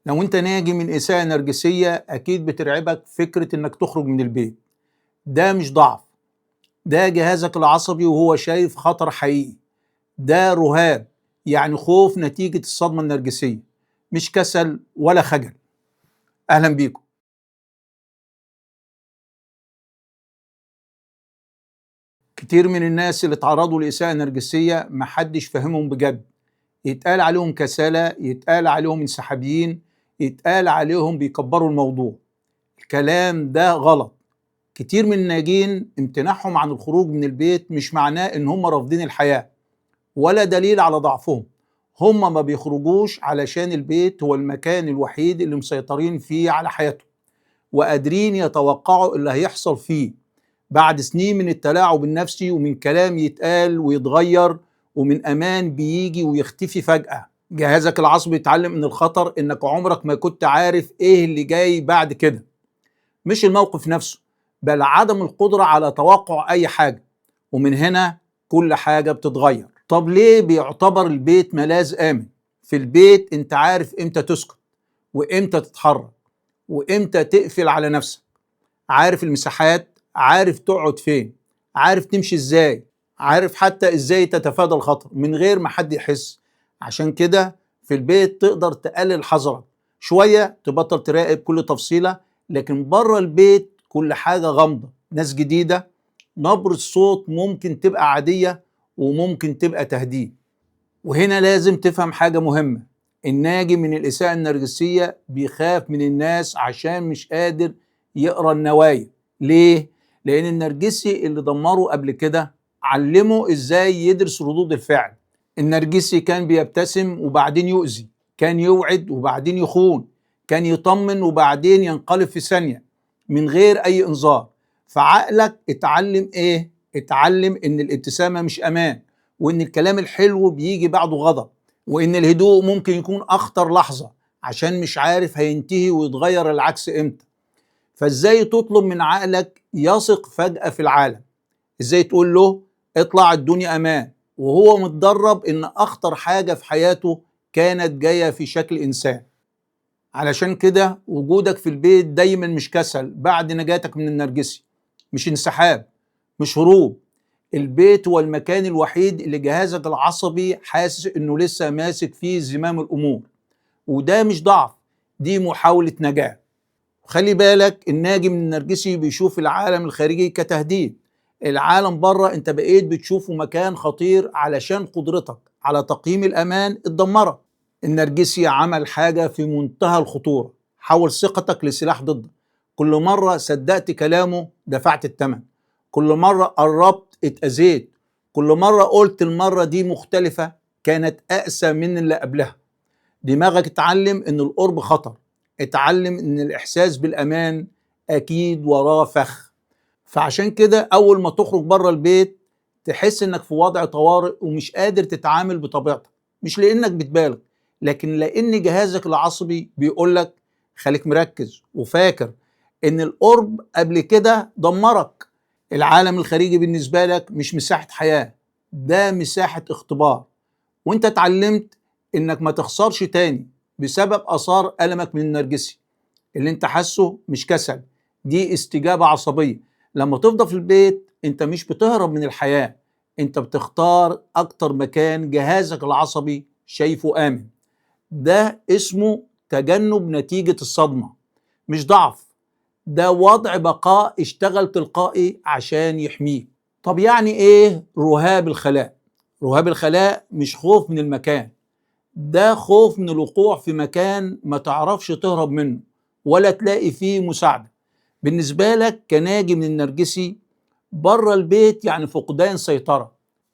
لو انت ناجي من إساءة نرجسية أكيد بترعبك فكرة انك تخرج من البيت. ده مش ضعف، ده جهازك العصبي وهو شايف خطر حقيقي. ده رهاب، يعني خوف نتيجة الصدمة النرجسية، مش كسل ولا خجل. أهلا بيكم. كتير من الناس اللي اتعرضوا لإساءة نرجسية محدش فاهمهم بجد. يتقال عليهم كسالى، يتقال عليهم انسحابيين، يتقال عليهم بيكبروا الموضوع. الكلام ده غلط. كتير من الناجين امتناعهم عن الخروج من البيت مش معناه ان هم رافضين الحياة ولا دليل على ضعفهم. هم ما بيخرجوش علشان البيت هو المكان الوحيد اللي مسيطرين فيه على حياتهم، وقادرين يتوقعوا اللي هيحصل فيه بعد سنين من التلاعب النفسي ومن كلام يتقال ويتغير ومن أمان بيجي ويختفي فجأة. جهازك العصبي اتعلم من الخطر انك عمرك ما كنت عارف ايه اللي جاي بعد كده، مش الموقف نفسه، بل عدم القدرة على توقع أي حاجة. ومن هنا كل حاجة بتتغير. طب ليه بيعتبر البيت ملاذ آمن؟ في البيت أنت عارف إمتى تسكت، وإمتى تتحرك، وإمتى تقفل على نفسك. عارف المساحات، عارف تقعد فين، عارف تمشي إزاي، عارف حتى إزاي تتفادى الخطر من غير ما حد يحس. عشان كده في البيت تقدر تقلل حذرك شوية، تبطل تراقب كل تفصيلة. لكن بره البيت كل حاجة غامضة، ناس جديدة، نبرة صوت ممكن تبقى عادية وممكن تبقى تهديد. وهنا لازم تفهم حاجة مهمة. الناجي من الإساءة النرجسية بيخاف من الناس عشان مش قادر يقرأ النوايا. ليه؟ لأن النرجسي اللي دمره قبل كده علمه إزاي يدرس ردود الفعل. النرجسي كان بيبتسم وبعدين يؤذي، كان يوعد وبعدين يخون، كان يطمن وبعدين ينقلب في ثانية من غير أي إنذار. فعقلك اتعلم إيه؟ اتعلم إن الابتسامة مش أمان، وإن الكلام الحلو بيجي بعده غضب، وإن الهدوء ممكن يكون أخطر لحظة عشان مش عارف هينتهي ويتغير العكس إمتى. فإزاي تطلب من عقلك يثق فجأة في العالم؟ إزاي تقول له اطلع الدنيا أمان وهو متدرب إن أخطر حاجة في حياته كانت جاية في شكل إنسان؟ علشان كده وجودك في البيت دايما مش كسل بعد نجاتك من النرجسي، مش انسحاب، مش هروب. البيت هو المكان الوحيد اللي جهازك العصبي حاسس انه لسه ماسك فيه زمام الامور. وده مش ضعف، دي محاولة نجاة. وخلي بالك الناجي من النرجسي بيشوف العالم الخارجي كتهديد. العالم بره انت بقيت بتشوفه مكان خطير علشان قدرتك على تقييم الامان اتدمرت. النرجسي عمل حاجة في منتهى الخطورة، حول ثقتك لسلاح ضدك. كل مرة صدقت كلامه دفعت الثمن، كل مرة قربت اتأذيت، كل مرة قلت المرة دي مختلفة كانت أقسى من اللي قبلها. دماغك اتعلم ان القرب خطر، اتعلم ان الإحساس بالأمان أكيد وراه فخ. فعشان كده أول ما تخرج بره البيت تحس انك في وضع طوارئ ومش قادر تتعامل بطبيعتك، مش لانك بتبالغ، لكن لان جهازك العصبي بيقولك خليك مركز وفاكر ان القرب قبل كده دمرك. العالم الخارجي بالنسبة لك مش مساحة حياة، ده مساحة اختبار. وانت اتعلمت انك ما تخسرش تاني بسبب اثار ألمك من النرجسي. اللي انت حاسه مش كسل، دي استجابة عصبية. لما تفضل في البيت انت مش بتهرب من الحياة، انت بتختار اكتر مكان جهازك العصبي شايفه آمن. ده اسمه تجنب نتيجة الصدمة، مش ضعف، ده وضع بقاء اشتغل تلقائي عشان يحميك. طب يعني ايه رهاب الخلاء؟ رهاب الخلاء مش خوف من المكان، ده خوف من الوقوع في مكان ما تعرفش تهرب منه ولا تلاقي فيه مساعدة. بالنسبة لك كناجي من النرجسي بره البيت يعني فقدان سيطرة.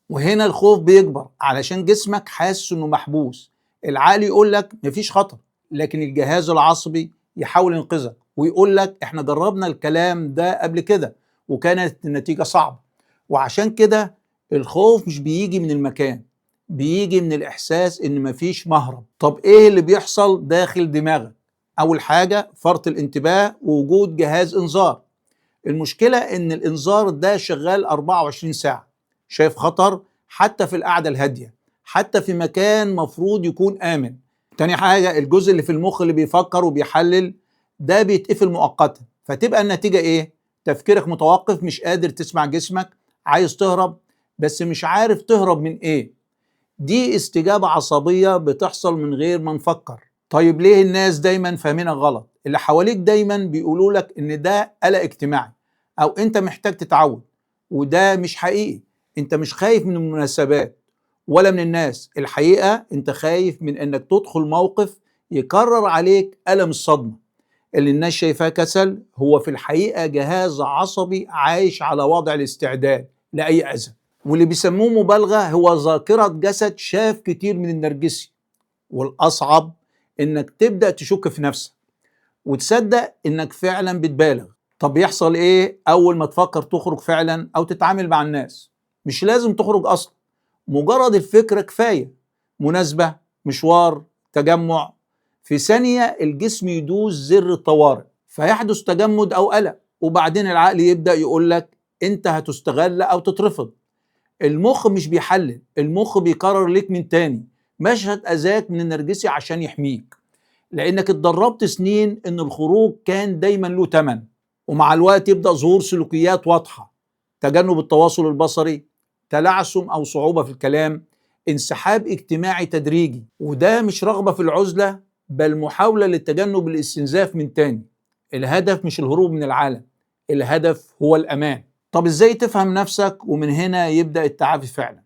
وهنا الخوف بيكبر علشان جسمك حاسس انه محبوس. العقل يقول لك مفيش خطر، لكن الجهاز العصبي يحاول ينقذك ويقول لك احنا جربنا الكلام ده قبل كده وكانت النتيجة صعبة. وعشان كده الخوف مش بيجي من المكان، بيجي من الإحساس إن مفيش مهرب. طب إيه اللي بيحصل داخل دماغك؟ أول حاجة فرط الانتباه ووجود جهاز إنذار. المشكلة إن الإنذار ده شغال 24 ساعة، شايف خطر حتى في القعدة الهادية، حتى في مكان مفروض يكون آمن. تاني حاجة الجزء اللي في المخ اللي بيفكر وبيحلل ده بيتقفل مؤقتا، فتبقى النتيجة ايه؟ تفكيرك متوقف، مش قادر تسمع جسمك، عايز تهرب بس مش عارف تهرب من ايه. دي استجابة عصبية بتحصل من غير ما نفكر. طيب ليه الناس دايما فاهمينها غلط؟ اللي حواليك دايما بيقولوا لك ان ده قلق اجتماعي او انت محتاج تتعود، وده مش حقيقي. انت مش خايف من المناسبات ولا من الناس، الحقيقة انت خايف من انك تدخل موقف يكرر عليك ألم الصدمة. اللي الناس شايفاه كسل هو في الحقيقة جهاز عصبي عايش على وضع الاستعداد لأي أذى. واللي بيسموه مبالغة هو ذاكرة جسد شاف كتير من النرجسي. والأصعب إنك تبدأ تشك في نفسك وتصدق إنك فعلا بتبالغ. طب يحصل إيه أول ما تفكر تخرج فعلا أو تتعامل مع الناس؟ مش لازم تخرج أصلا، مجرد الفكرة كفاية. مناسبة، مشوار، تجمع، في ثانية الجسم يدوس زر الطوارئ فيحدث تجمد أو قلق، وبعدين العقل يبدأ يقول لك أنت هتستغل أو تترفض. المخ مش بيحلل، المخ بيكرر ليك من تاني مشهد أذاك من النرجسي عشان يحميك، لأنك اتدربت سنين إن الخروج كان دايما له تمن. ومع الوقت يبدأ ظهور سلوكيات واضحة: تجنب التواصل البصري، تلعثم أو صعوبة في الكلام، انسحاب اجتماعي تدريجي. وده مش رغبة في العزلة، بل محاولة لتجنب الاستنزاف من تاني. الهدف مش الهروب من العالم، الهدف هو الأمان. طب ازاي تفهم نفسك ومن هنا يبدأ التعافي فعلا؟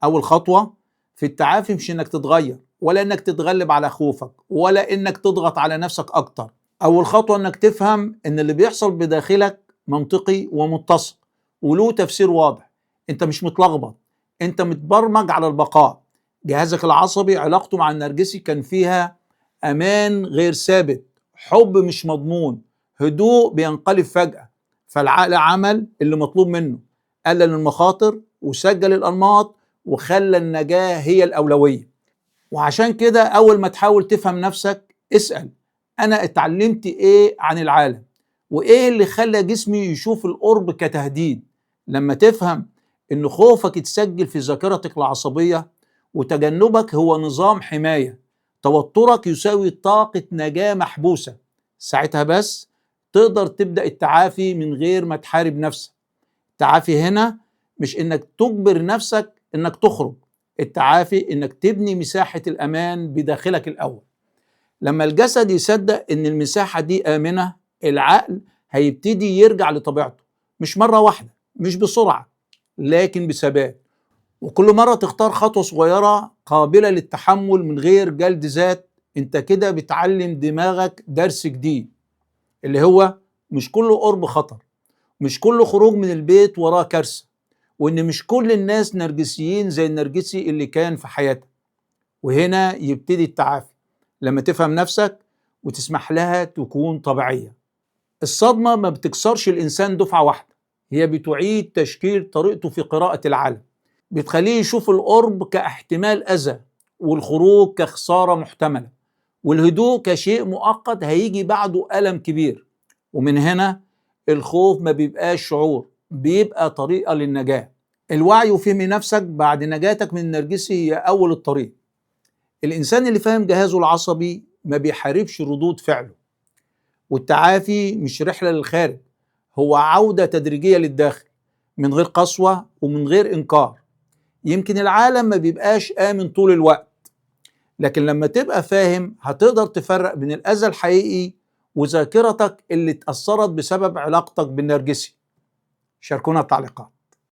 أول خطوة في التعافي مش إنك تتغير، ولا إنك تتغلب على خوفك، ولا إنك تضغط على نفسك أكتر. أول خطوة إنك تفهم إن اللي بيحصل بداخلك منطقي ومتصل وله تفسير واضح. أنت مش متلخبط، أنت متبرمج على البقاء. جهازك العصبي علاقته مع النرجسي كان فيها أمان غير ثابت، حب مش مضمون، هدوء بينقلب فجأة. فالعقل عمل اللي مطلوب منه، قلل المخاطر وسجل الأنماط وخلى النجاة هي الأولوية. وعشان كده أول ما تحاول تفهم نفسك اسأل: أنا اتعلمت إيه عن العالم؟ وإيه اللي خلى جسمي يشوف القرب كتهديد؟ لما تفهم إن خوفك اتسجل في ذاكرتك العصبية وتجنبك هو نظام حماية، توترك يساوي طاقة نجاة محبوسة، ساعتها بس تقدر تبدأ التعافي من غير ما تحارب نفسك. التعافي هنا مش إنك تجبر نفسك إنك تخرج، التعافي إنك تبني مساحة الأمان بداخلك الأول. لما الجسد يصدق إن المساحة دي آمنة، العقل هيبتدي يرجع لطبيعته، مش مرة واحدة، مش بسرعة، لكن بثبات. وكل مرة تختار خطوة صغيرة قابلة للتحمل من غير جلد ذات، انت كده بتعلم دماغك درس جديد، اللي هو مش كل قرب خطر، مش كل خروج من البيت وراه كارثة، وإن مش كل الناس نرجسيين زي النرجسي اللي كان في حياتك. وهنا يبتدي التعافي، لما تفهم نفسك وتسمح لها تكون طبيعية. الصدمة ما بتكسرش الإنسان دفعة واحدة، هي بتعيد تشكيل طريقته في قراءة العالم، بتخليه يشوف القرب كاحتمال أذى، والخروج كخسارة محتملة، والهدوء كشيء مؤقت هيجي بعده ألم كبير. ومن هنا الخوف ما بيبقاش شعور، بيبقى طريقة للنجاة. الوعي وفهم نفسك بعد نجاتك من النرجسي هي أول الطريق. الإنسان اللي فاهم جهازه العصبي ما بيحاربش ردود فعله. والتعافي مش رحلة للخارج، هو عودة تدريجية للداخل، من غير قسوة ومن غير إنكار. يمكن العالم ما بيبقاش آمن طول الوقت، لكن لما تبقى فاهم هتقدر تفرق بين الأذى الحقيقي وذاكرتك اللي اتأثرت بسبب علاقتك بالنرجسي. شاركونا التعليقات.